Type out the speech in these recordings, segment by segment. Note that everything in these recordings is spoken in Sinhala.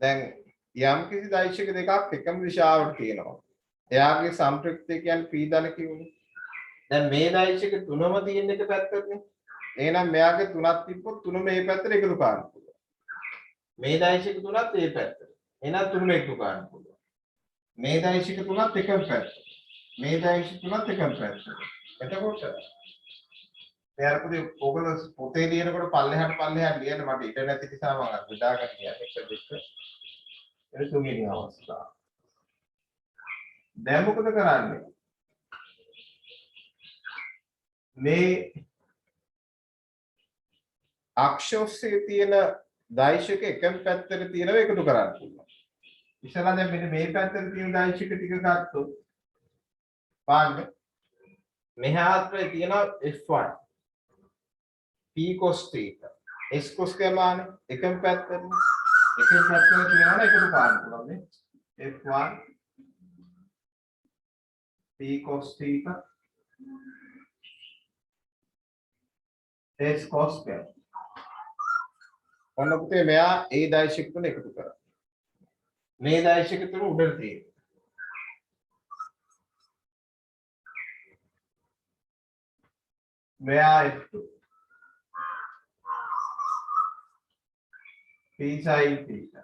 දැන් යම් කිසි දෛශික දෙකක් එකම දිශාවට තියෙනවා. එයාගේ සම්ප්‍රයුක්තය කියන්නේ p ධන කිව්වනේ. දැන් මේ දෛශික තුනම තියෙන එක පැත්තටනේ. එහෙනම් මෙයාගේ තුනක් තිබ්බොත් තුන මේ පැත්තට එකතු කරන්න පුළුවන්. මේ දෛශික තුනත් මේ පැත්තට. එහෙනම් තුන එකතු කරන්න පුළුවන්. මේ දෛශික තුනත් එකම පැත්තට. මේ දෛශික තුනත් එකම පැත්තට. එතකොට එයාපොතේ ඔයගොල්ලෝ පොතේ ලියනකොට පල්ලෙහාට ලියන්න මට ඉඩ නැති නිසා මම බෙදාගෙන ලියන්නේ 1 2 එන තුන්වෙනි අවස්ථාව. දැන් මොකද කරන්නේ? මේ අක්ෂ ඔස්සේ තියෙන දෛශික එකම පැත්තට තියෙනව එකතු කරන්න පුළුවන්. ඉස්සලා දැන් මෙන්න මේ පැත්තට තියෙන දෛශික ටික ගත්තොත් බලන්න මෙහාත්‍රේ තියෙන f1 p cos theta s cos කමාන එකම පැත්තට එකම පැත්තට තියෙනවා එකතු කරන්න පුළුවන් නේ f1 p cos theta s cos theta ඔන්න පුතේ මෙයා ඒ දෛශික තුන එකතු කරා. මේ දෛශික තුන උඩට තියෙනවා. මෙයා f2 p sin theta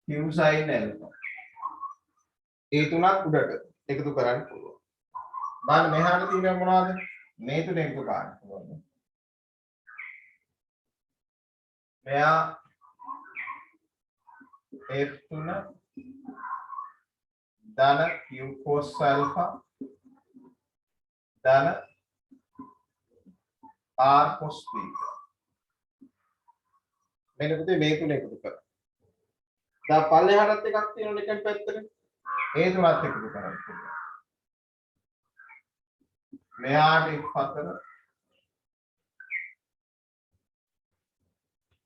q sin alpha ඒ තුනක් උඩට එකතු කරන්න පුළුවන්. බලන්න මෙහාට තියෙන මොනවද? මේ තුන එකතු කරන්න පුළුවන්. මෙයා f3 ධන q cos alpha ධන r cos theta මෙන්න පුතේ මේ තුන එකතු කරා. දැන් පල්ලෙහාටත් එකක් තියෙනවනේ එකම පැත්තට. ඒ තුනත් එකතු කරන්න පුළුවන්. මෙයාට f4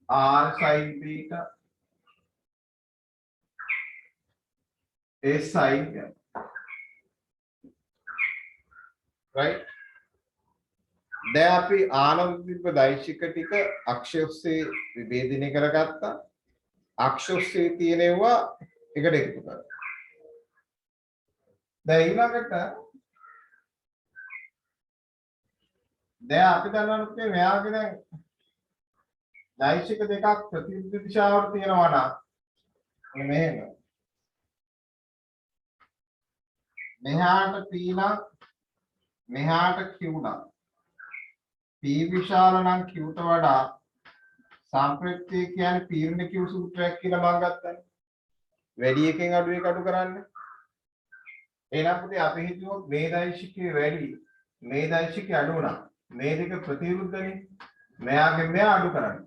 r sin theta s sin right. දැන් අපි ආනන්දික දෛශික ටික අක්ෂය ඔස්සේ විභේදනය කරගත්තා. අක්ෂය ඔස්සේ තියෙනවා එකට එකතු කරා. දැන් ඊළඟට දැන් අපි දන්නවනේ මෙයාගේ දැන් දෛශික දෙකක් ප්‍රතිවිරුද්ධ දිශාවට තියෙනවා නම් මෙහෙම මෙහාට p නම් මෙහාට q නම් p විශාල නම් q ට වඩා සම්ප්‍රයුක්තය කියන්නේ පීර්ණ q සූත්‍රයක් කියලා මම ගත්තානේ. වැඩි එකෙන් අඩු එක අඩු කරන්න. එහෙනම් පුතේ අපි හිතුවොත් මේ දෛශිකයේ වැඩි මේ දෛශිකයේ අඩු නම් මේ දෙක ප්‍රතිවිරුද්ධනේ. මෙයාගේ මෙයා අඩු කරන්න.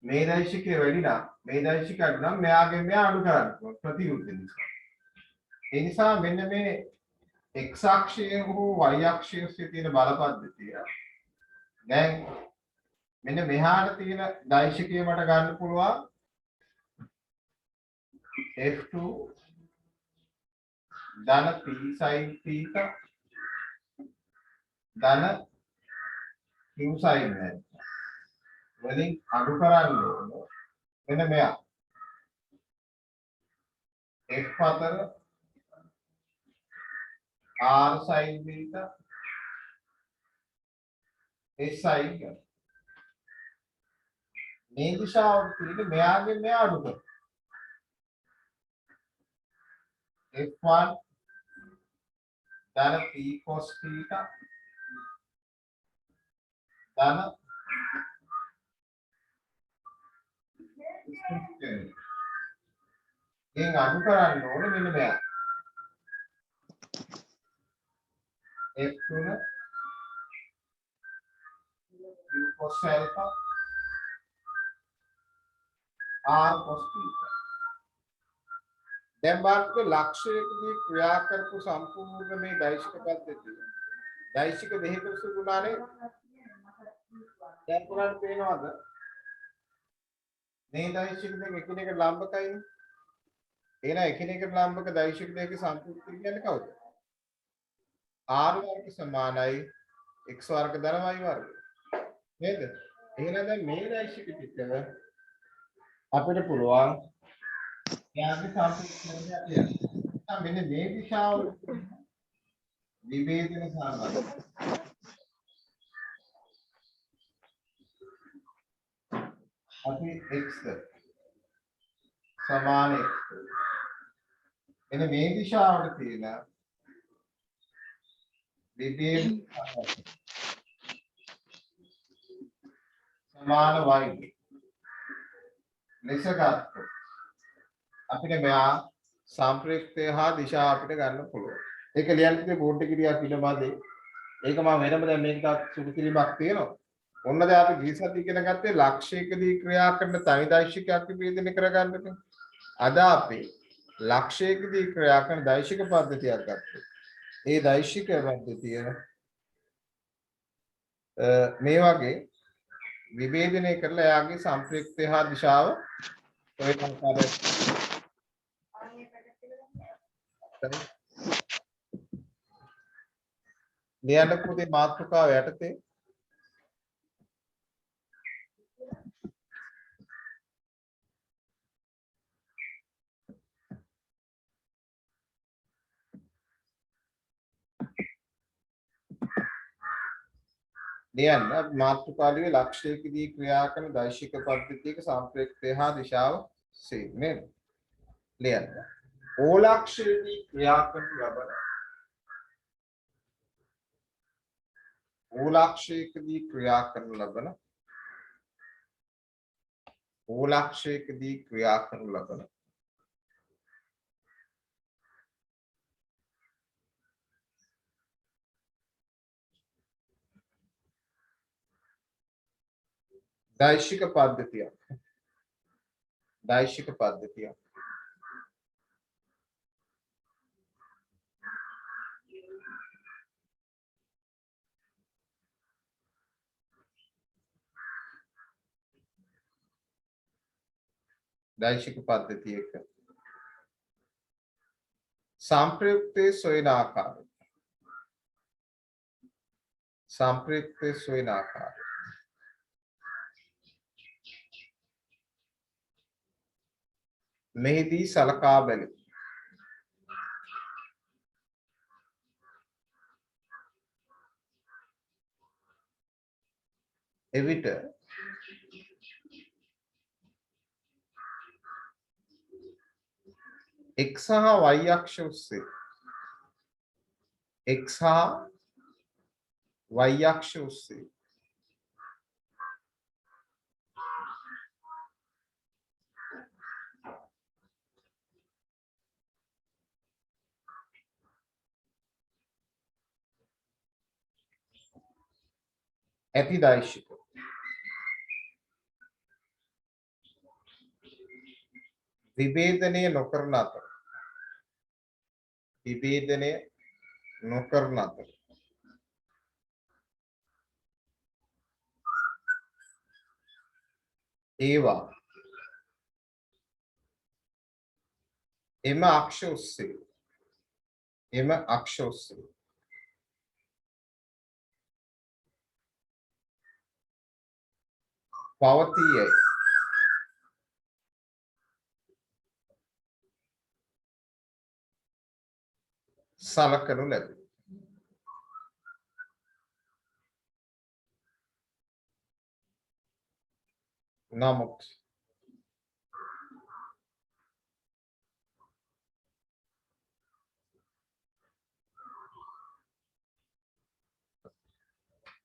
මේ දෛශිකයේ වැඩි නම් මේ දෛශිකය අඩු නම් මෙයාගේ මෙයා අඩු කරන්න ප්‍රතිවිරුද්ධ නිසා. ඒ නිසා මෙන්න මේ x අක්ෂයේ හෝ y අක්ෂයේ ඔස්සේ තියෙන බල පද්ධතිය දැන් මෙන්න මෙහාට තියෙන දෛශිකය මට ගන්න පුළුවන් f2 ධන p sin theta ධන q sin alpha වලින් අඩු කරන්න ඕන මෙන්න මෙයා f4 r sin theta s sin මේ දිශාවට තියෙන මෙයාගෙන් මෙයා අඩු කරනවා f1 ධන p cos theta ධන ගෙන් අඩු කරන්න ඕනේ මෙන්න මෙයා f3 q cos alpha r cos theta දැන් බලන්න ලක්ෂයකදී ක්‍රියා කරපු සම්පූර්ණ මේ දෛශික පද්ධතිය දෛශික දෙහික සුගුණානේ දැන් පුරාණ පේනවද මේ දෛශික දෙක එකිනෙක ලම්බකයිනේ එහෙනම් එකිනෙකට ලම්බක දෛශික දෙකක සම්පූර්ණ කියන්නේ කවුද r වර්ග සමානයි x වර්ග ධන y වර්ග නේද එහෙනම් දැන් මේ දෛශික ටික අපිට පුළුවන් යාගේ සම්පූර්ණ කරන්න. මෙන්න මේ දිශාව විභේදන සාධක. අපි x සමාන x. එන මේ දිශාවට තියෙන විභේද සමාන y ලෙස ගත්තොත් අපිට මෙයා සම්ප්‍රයුක්තය හා දිශාව අපිට ගන්න පුළුවන්. ඒක ලියන්න තියෙන බෝඩ් එකේ ටිකක් පිළිබඳේ. ඒක මම වෙනම දැන් මේක තාත් සුදු කිරීමක් තියෙනවා. ඔන්න දැන් අපි ගිහිසත් ඉගෙන ගත්තේ ලක්ෂයකදී ක්‍රියා කරන තනි දෛශිකයක් විභේදනය කරගන්නට. අද අපි ලක්ෂයකදී ක්‍රියා කරන දෛශික පද්ධතියක් ගත්තා. ඒ දෛශික පද්ධතිය මේ වගේ විභේදනය කරලා එයාගේ සම්ප්‍රයුක්තය හා දිශාව ඔය ආකාරයට ලියන්න පුතේ මාතෘකාව යටතේ ලියන්න මාතෘකාවේ ලක්ෂයකදී ක්‍රියා කරන දෛශික පද්ධතියක සම්ප්‍රයුක්තය හා දිශාව සීනේ ලියන්න. ඕලක්ෂයේදී ක්‍රියා කරන ලබන ඕලක්ෂයකදී ක්‍රියා කරන ලබන ඕලක්ෂයකදී ක්‍රියා කරන ලබන දෛශික පද්ධතියක් දෛශික පද්ධතියක සම්ප්‍රයුක්තයේ සොයන ආකාරය මෙහිදී සලකා බැලු එවිට x හා y අක්ෂ ඔස්සේ ඇති දෛශික විභේදනය නොකරන අතර ඒවා එම අක්ෂ ඔස්සේ පවතී සලකනු ලැබේ. නමුත්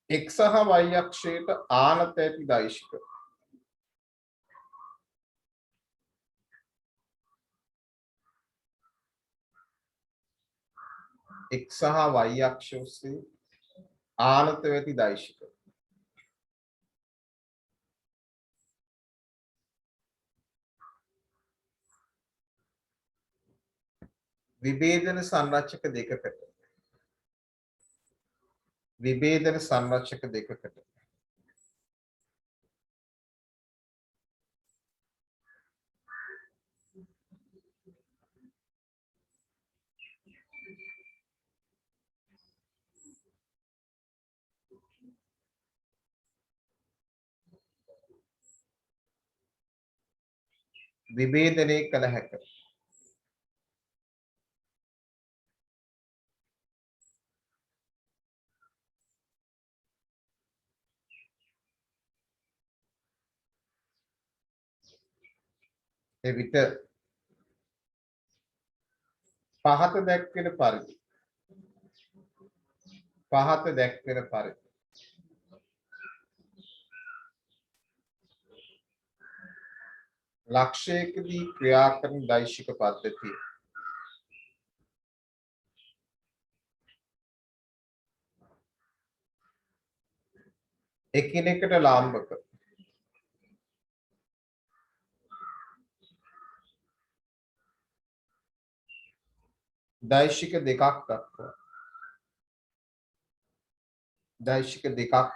x සහ y අක්ෂයට ආනත ඇති දෛශික x සහ y අක්ෂ ඔස්සේ ආනත ඇති දෛශික විභේදන සංරචක දෙකකට විභේදනය කළ හැක. එවිට පහත දැක්වෙන පරිදි ලක්ෂයකදී ක්‍රියා කරන දෛශික පද්ධතිය එකිනෙකට ලාම්බක දෛශික දෙකක්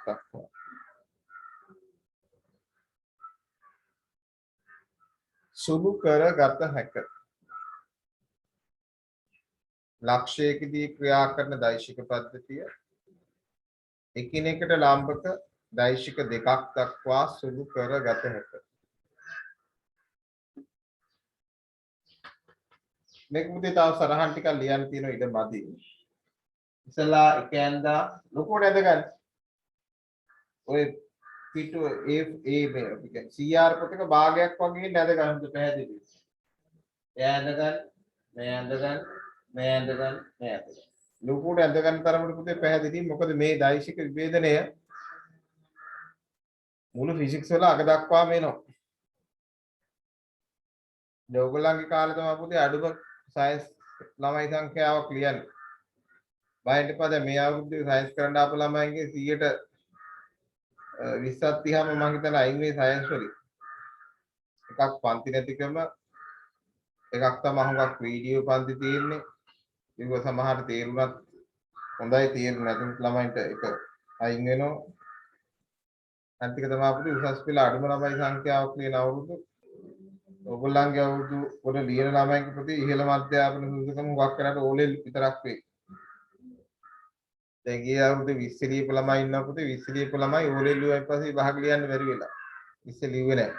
දක්වා සුළු කර ගත හැක. ලක්ෂයකදී ක්‍රියා කරන දෛශික පද්ධතිය එකිනෙකට ලාම්බක දෛශික දෙකක් දක්වා සුළු කර ගත හැක. මේක මුදේ තව සරහන් ටිකක් ලියන්න තියෙනවා ඉතින් මදි. ඉතලා එක ඇඳා ලොකුවට ඇඳ ගන්න. ඔය පිටු ඒ CR පොතක භාගයක් වගේ නැද ගන්න පැහැදිලි. එයා ඇඳ ගන්න, මේ ඇඳ ගන්න, මේ ඇඳ ගන්න, මේ ඇඳ ගන්න. ලොකුවට ඇඳ ගන්න තරමට පුතේ පැහැදිලි. මොකද මේ දෛශික විභේදනය මුළු ෆිසික්ස් වල අග දක්වාම එනවා. ඔයගොල්ලන්ගේ කාලේ තමයි පුතේ අඩුම සයන්ස් ළමයි සංඛ්‍යාවක් ලියන්නේ. බයින්ඩ් පද මේ අවුරුද්දේ සයන්ස් කරන්න ආපු ළමයින්ගේ 100ට 20ක් 30ම මම හිතලා අයින් මේ සයන්ස් වලින්. එකක් පන්ති නැතිකම එකක් තමයි හුඟක් වීඩියෝ පන්ති තියෙන්නේ. ඒක සමහර තේරුණත් හොඳයි තේරුම් නැතුණු ළමයින්ට ඒක අයින් වෙනවා. අන්තික තමයි අපිට උසස් පෙළ අඩුම ළමයි සංඛ්‍යාවක් ලියන අවුරුදු ඔයගොල්ලන්ගේ අවුරුදු වල ලියන ළමයින්ගේ ප්‍රති ඉහළ මධ්‍යාපන සුදුසුකම හුඟක් කරලා ඕලෙල් විතරක් වෙයි. දැන් ගිය අවුරුද්දේ 20 ලියපු ළමයි ඉන්නවා පුතේ 20 ලියපු ළමයි ඕලෙල් ලියුවෙන් පස්සේ විභාග ලියන්න බැරි වෙලා. 20 ලිව්වේ නැහැ.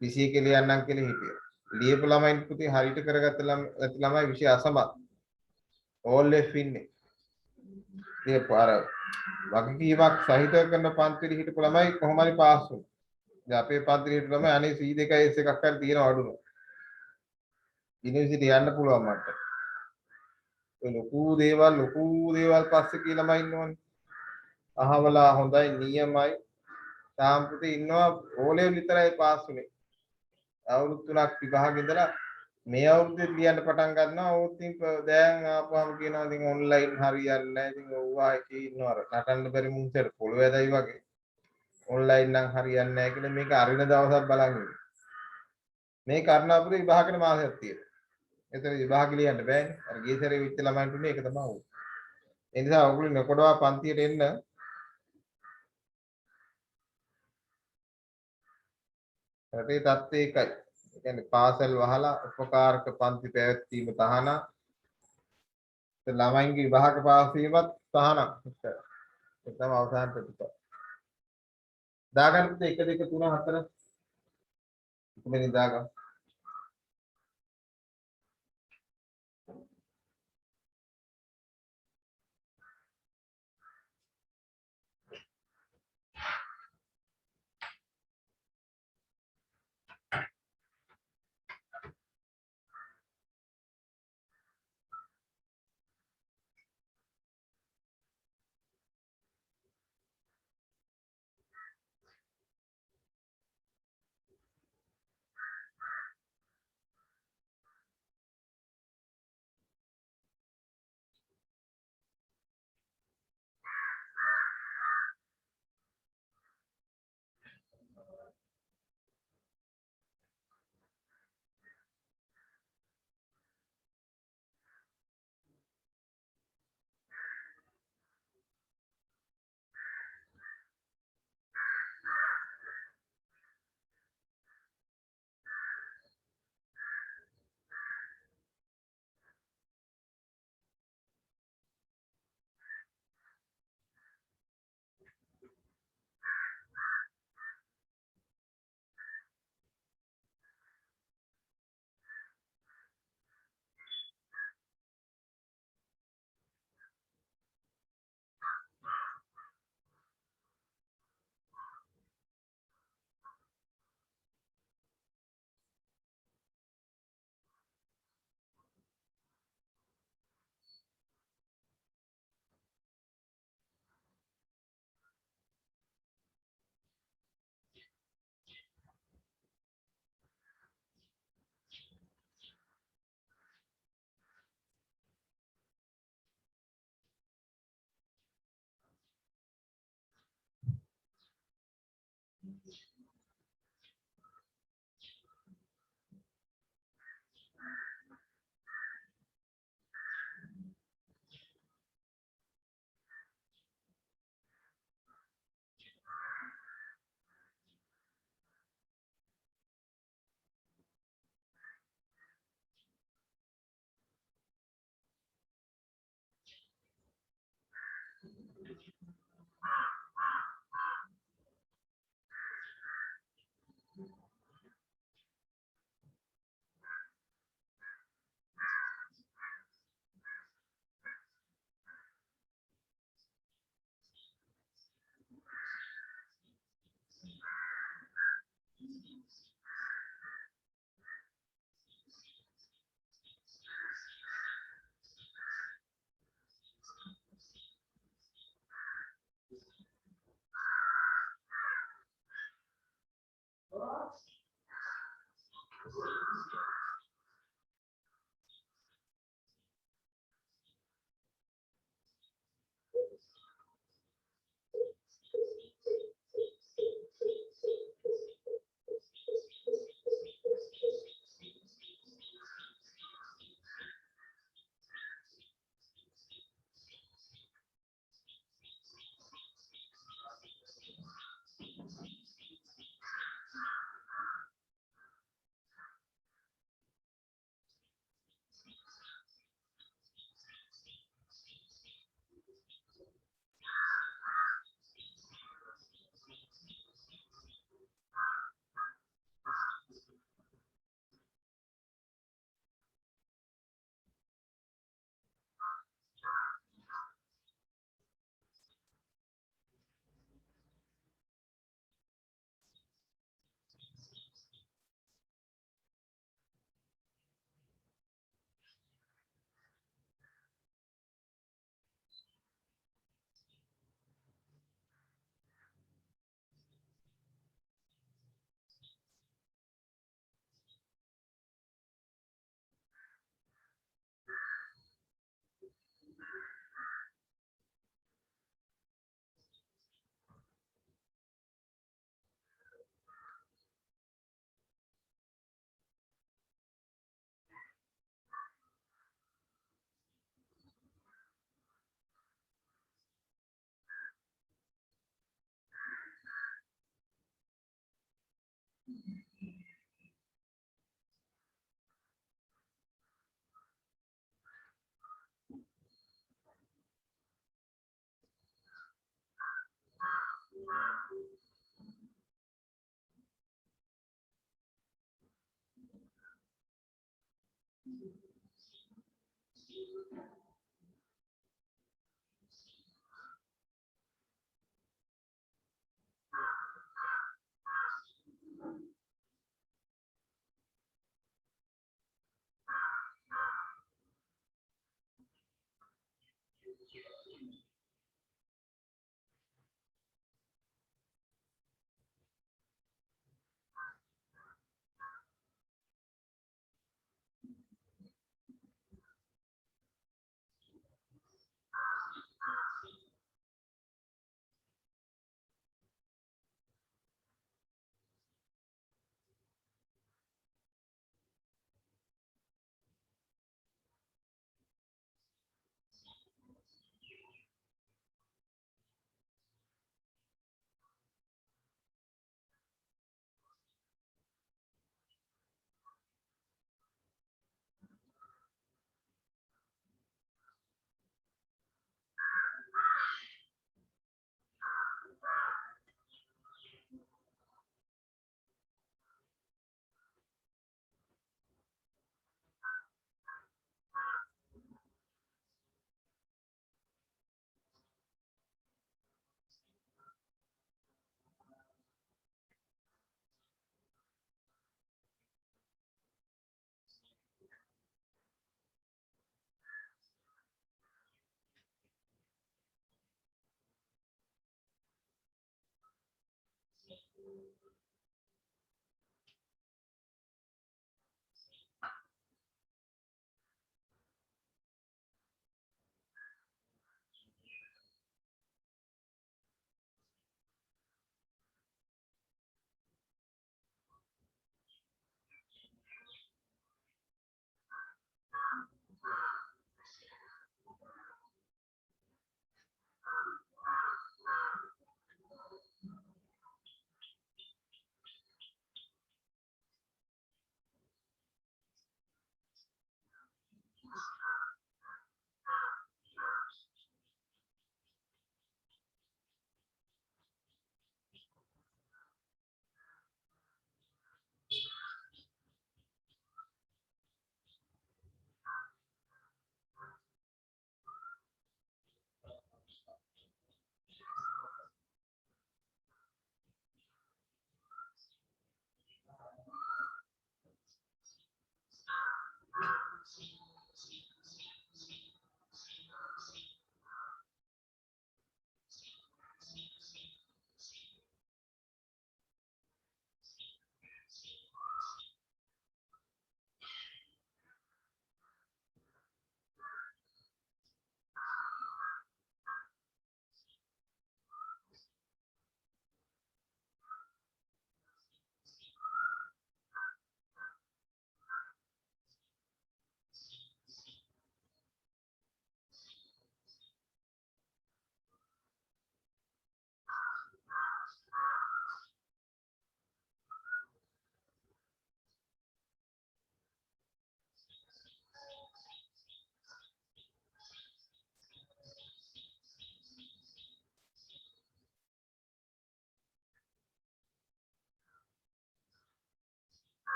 21 ලියන්නම් කියලා හිටියා. ලියපු ළමයින් පුතේ හරියට කරගත්ත ළමයි 20 අසමත්. ඕල්එෆ් ඉන්නේ. ඒ පාර වගකීමක් සහිත කරන පන්තිවල හිටපු ළමයි කොහොම හරි පාස් වුණා. දැන් අපේ පන්තිවල හිටපු ළමයි අනේ C2S එකක් හරි තියෙන අඩුම. යුනිවර්සිටි යන්න පුළුවන් මට. ඒ ලොකු දේවල් පස්සේ කියලා ළමයි ඉන්නවනේ. අහවලා හොඳයි නියමයි. තාම පුතේ ඉන්නවා ඕලෙවල් විතරයි පාස් වුනේ. අවුරුදු 3ක් විභාගෙ ඉඳලා මේ අවුරුද්දේ ලියන්න පටන් ගන්නවා. ඕත් ඉතින් දැන් ආපුවම කියනවා ඉතින් ඔන්ලයින් හරියන්නේ නැහැ. ඉතින් ඕවා එකේ ඉන්නවා අර නටන්න බැරි මුන්සෙට පොළොව ඇදයි වගේ. ඔන්ලයින් නම් හරියන්නේ නැහැ කියලා මේක අරින දවසක් බලන් ඉන්නේ. මේ කර්ණාපුරේ විභාගෙට මාසයක් තියෙනවා. එතන විභාග ලියන්න බෑනේ. අර ගිය සැරේ විච්ච ළමයින්ට උනේ ඒක තමයි උනේ. ඒ නිසා ඔයගොල්ලෝ නොකොඩවා පන්තියට එන්න රටේ තත්ත්වය එකයි. ඒ කියන්නේ පාසල් වහලා උපකාරක පන්ති පැවැත්වීම තහනම්. ළමයින්ගේ විභාග පාස් වීමත් තහනම්. ඒක තමයි අවසාන ප්‍රතිඵල. දාගන්න 1 2 3 4 කොහොමද දාගන්න?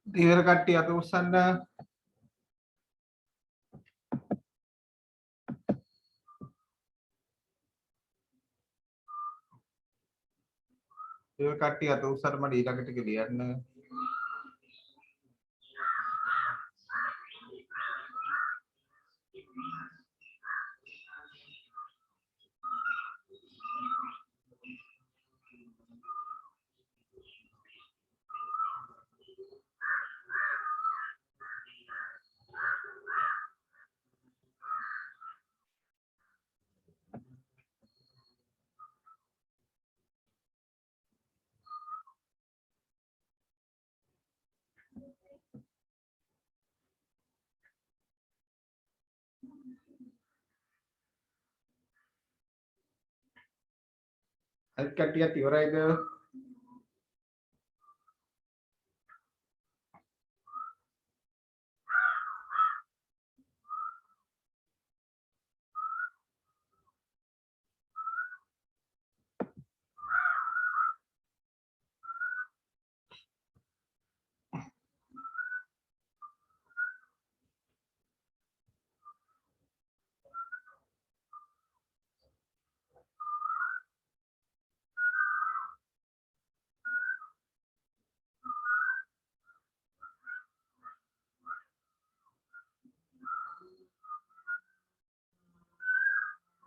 ඉවර කට්ටිය අත උස්සන්න. ඉවර කට්ටිය අත උස්සන්න මට ඊළඟට ලියන්න. අනිත් කට්ටියත් ඉවරයිද?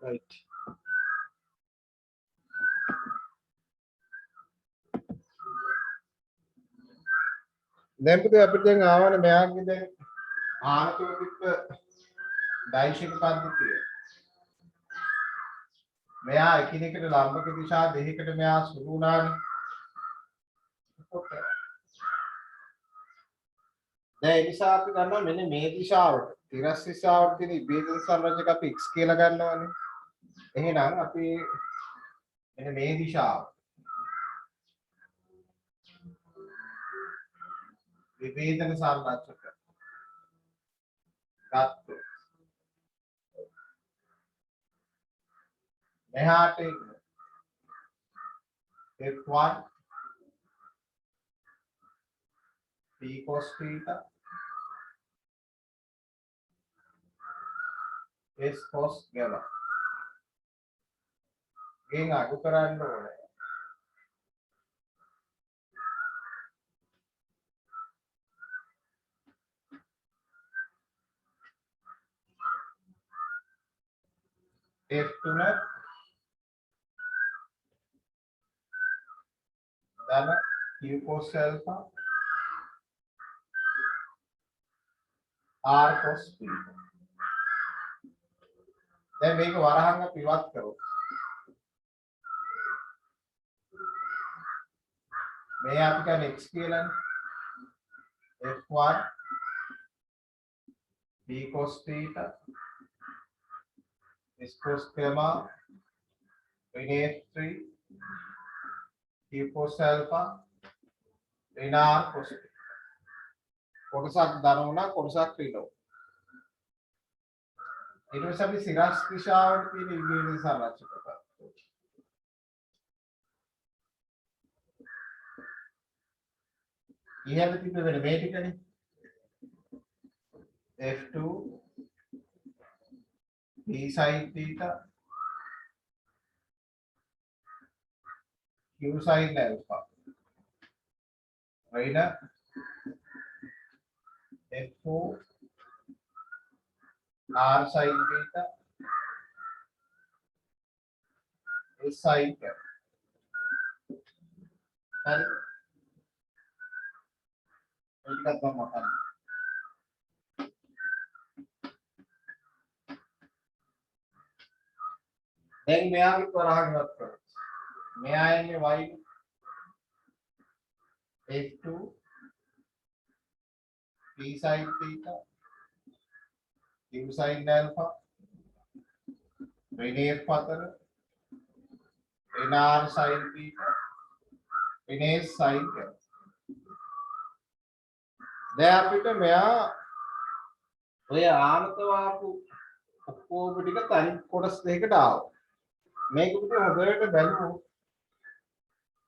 right දැන් පුතේ අපිට දැන් ආවනේ මෙයාගේ දැන් ආනතෝපික දෛශික පද්ධතිය මෙයා එකිනෙකට ලම්බක දිශා දෙකකට මෙයා සුළු වුණානේ දැන් ඒ නිසා අපි ගන්නවා මෙන්න මේ දිශාවට තිරස් දිශාවට තියෙන විභේදන සංරචක අපි x කියලා ගන්නවානේ එහෙනම් අපි මෙන්න මේ දිශාව විභේදන සංරචක ගත්ත මෙහාට f1 p cos theta s cos gamma ගෙන් අඩු කරන්න ඕනේ f3 ධන q cos alpha r cos theta දැන් මේක වරහන් අපි ඉවත් කරමු මේ අපි කියන්නේ x කියලානේ f1 p cos theta s cos gamma f3 q cos alpha r cos theta කොටසක් ධන වුණා කොටසක් ඍණ ඊට පස්සේ අපි සිරස් දිශාවට තියෙන විභේදන සංරචක කරා ඉහළ තිබෙන මේ ටිකනේ f2 p sin theta q sin alpha ඍණ f4 r sin theta s sin theta හරි ඒකත් මම කරන්නේ දැන් මෙයාගේ තරහක් ඉවත් කරමු මෙයා එන්නේ y f2 p sin theta q sin alpha ऋण f4 ऋण r sin theta ऋण s sin theta දැන් අපිට මෙයා ඔය ආනත වාපු ඔක්කොම ටික තනි කොටස් දෙකකට ආවා මේක පිට හොඳට බැලුවොත්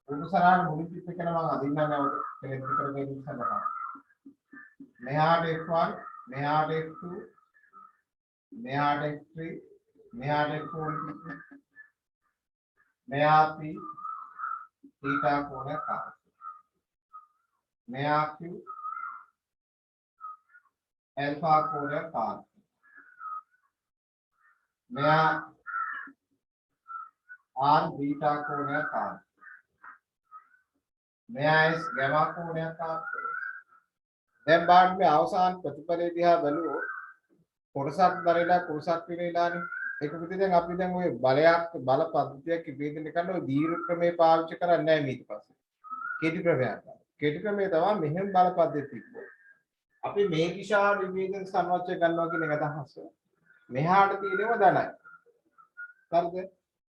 උපසරණ මුලින් පිට කරන මම අදින්නම් නැවත කෙලෙස් විතර දෙන්න සඳහා මෙහාට f1 මෙහාට f2 මෙහාට f3 මෙහාට f4 මෙහා p theta कोण का මෙහා q alpha कोण का මෙහා r beta कोण का මෙහා s gamma कोण का දැන් බාඩ් මේ අවසාන ප්‍රතිඵලය දිහා බලුවොත් කොටසක් දරේලා කොටසක් විරේලානේ ඒක පිටේ දැන් අපි දැන් ওই බලයක් බල පද්ධතියක් ඉබේදෙන්න කරන ওই දීර්ඝ ක්‍රමේ පාවිච්චි කරන්නේ නැහැ ඊට පස්සේ කෙටි ක්‍රමයක් කෙටි ක්‍රමේ තමයි මෙහෙම බල පද්ධතිය තිබ්බොත් අපි මේ දිශාව විභේදන සංවච්ඡය ගන්නවා කියන එක අදහස මෙහාට තියෙනව ධනයි හරිද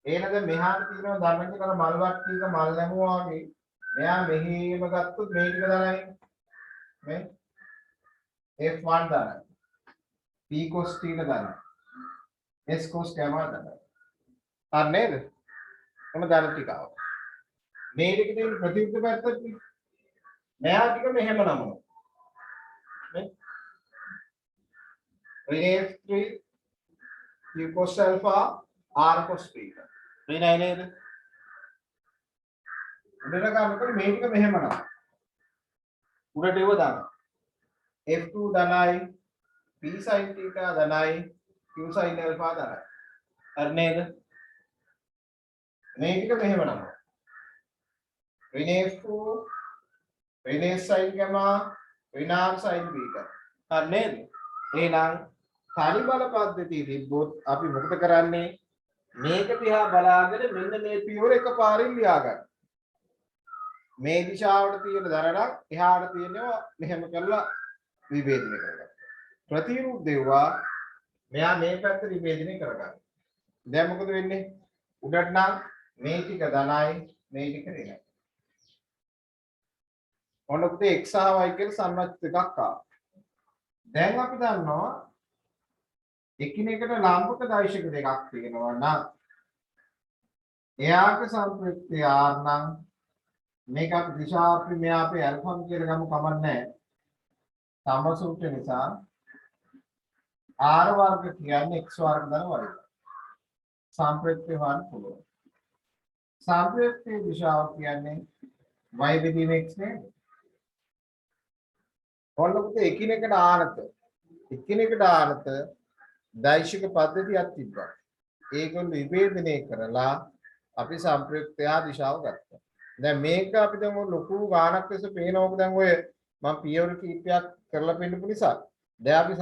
එහෙනම් දැන් මෙහාට තියෙනව ධනයි කරන මල් වට්ටියක මල් නැමුවා වගේ මෙයා මෙහෙම ගත්තොත් මේ ටික ධනයි මේ f1 ධනයි p cos theta ධනයි s cos gamma ධනයි හරි නේද මොන ධන ටික ආව මේ ටික තියෙන ප්‍රතිවිරුද්ධ පැත්තට මෙහා ටික මෙහෙම නමනවා නේ f3 q cos alpha r cos theta මේ නෑ නේද උඩට ගන්නකොට මේ ටික මෙහෙම නම උඩට ඒව දාන්න f2 ධනයි p sin theta ධනයි q sin alpha ධනයි හරි නේද? මේ ටික මෙහෙම නම් ඍණේසු ඍණේස sin gamma ඍණාංශ sin බීටා. හරි නේද? එහෙනම් තනි බල පද්ධතිය තිබ්බොත් අපි මොකද කරන්නේ? මේක දිහා බලාගෙන මෙන්න මේ පියවර එකපාරින් ලියා ගන්න. මේ දිශාවට තියෙන දරණක් එහාට තියෙනවා මෙහෙම කරලා විභේදනය කරගන්න. ප්‍රතිරූප දෙවවා මෙයා මේ පැත්ත විභේදනය කරගන්න. දැන් මොකද වෙන්නේ? උඩට නම් මේ ටික ධනයි මේ ටික ඍණයි. ඔන්න පුතේ x සහ y කියලා සම්මත දෙකක් ආවා. දැන් අපි දන්නවා එකිනෙකට ලම්බක දෛශක දෙකක් තියෙනවා නම් එයාගේ සම්ප්‍රයුක්තය r නම් මේක අපි දිශා අපි මෙයා අපේ ඇල්ෆා කියලා ගමු කමක් නැහැ. සමසූත්‍ර නිසා r වර්ග කියන්නේ x වර්ග ධන වර්ගය. සම්ප්‍රයුක්තය හොයන්න පුළුවන්. සම්ප්‍රයුක්තයේ දිශාව කියන්නේ y බෙදීම x නේද? ඔන්නකොට එකිනෙකට ආනත දෛශික පද්ධතියක් තිබ්බා. ඒගොල්ලෝ විභේදනය කරලා අපි සම්ප්‍රයුක්තය දිශාව ගත්තා. දැන් මේක අපි දැන් ලොකු ගානක් ලෙස පේනවක දැන් ඔය මම පියවර කීපයක් කරලා පෙන්නපු නිසා දැන් අපි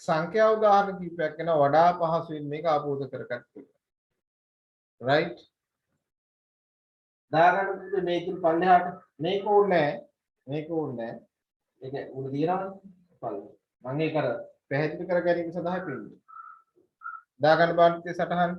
සංඛ්‍යා උදාහරණ කීපයක් කරන වඩා පහසුවෙන් මේක අවබෝධ කරගන්න පුළුවන්. right? දාගන්න මේකෙන් පල්ලෙහාට මේක ඕනේ නැහැ. ඒක උඩ දිනනවනේ පල්ලෙ. මම ඒක අර පැහැදිලි කර ගැනීම සඳහා පෙන්නනවා. දාගන්න බලන්න සටහන්